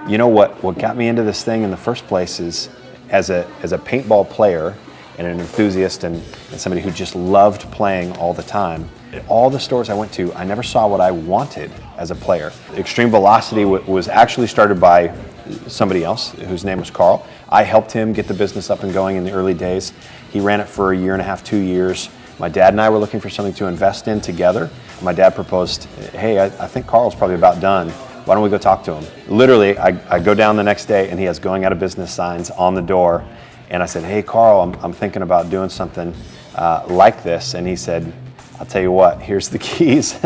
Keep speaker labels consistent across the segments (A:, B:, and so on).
A: You know what got me into this thing in the first place is as a paintball player and an enthusiast and somebody who just loved playing all the time. At all the stores I went to, I never saw what I wanted as a player. Extreme Velocity was actually started by somebody else whose name was Carl. I helped him get the business up and going in the early days. He ran it for a year and a half, 2 years. My dad and I were looking for something to invest in together. My dad proposed, hey, I think Carl's probably about done. Why don't we go talk to him? Literally, I go down the next day and he has going out of business signs on the door. And I said, hey, Carl, I'm thinking about doing something like this. And he said, I'll tell you what, here's the keys.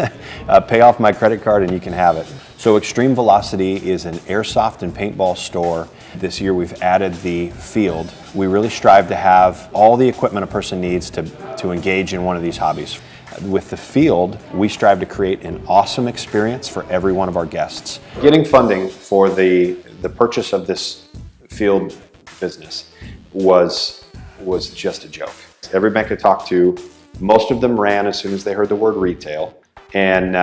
A: Pay off my credit card and you can have it. So Extreme Velocity is an airsoft and paintball store. This year we've added the field. We really strive to have all the equipment a person needs to engage in one of these hobbies. With the field, we strive to create an awesome experience for every one of our guests. Getting funding for the purchase of this field business was just a joke. Every bank I talked to, most of them ran as soon as they heard the word retail. And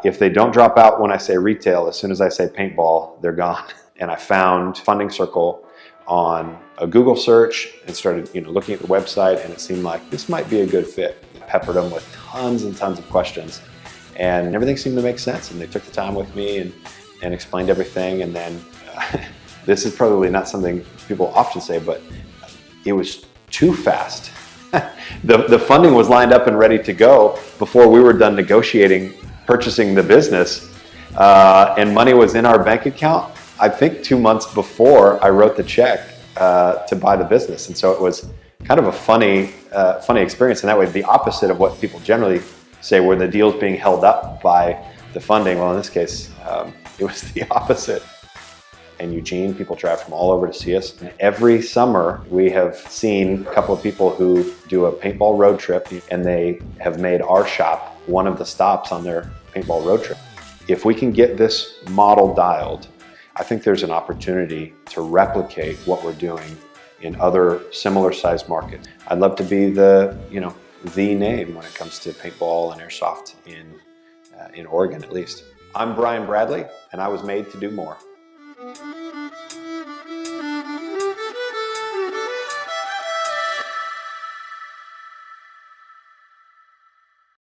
A: if they don't drop out when I say retail, as soon as I say paintball, they're gone. And I found Funding Circle on a Google search and started looking at the website, and it seemed like this might be a good fit. Peppered them with tons and tons of questions, and everything seemed to make sense, and they took the time with me and explained everything. And then this is probably not something people often say, but it was too fast. The funding was lined up and ready to go before we were done negotiating purchasing the business, and money was in our bank account, I think 2 months before I wrote the check to buy the business. And so it was kind of a funny experience in that way, the opposite of what people generally say, where the deal's being held up by the funding. Well, in this case, it was the opposite. In Eugene, people travel from all over to see us. And every summer, we have seen a couple of people who do a paintball road trip, and they have made our shop one of the stops on their paintball road trip. If we can get this model dialed, I think there's an opportunity to replicate what we're doing in other similar sized markets. I'd love to be the name when it comes to paintball and airsoft in Oregon, at least. I'm Brian Bradley, and I was made to do more.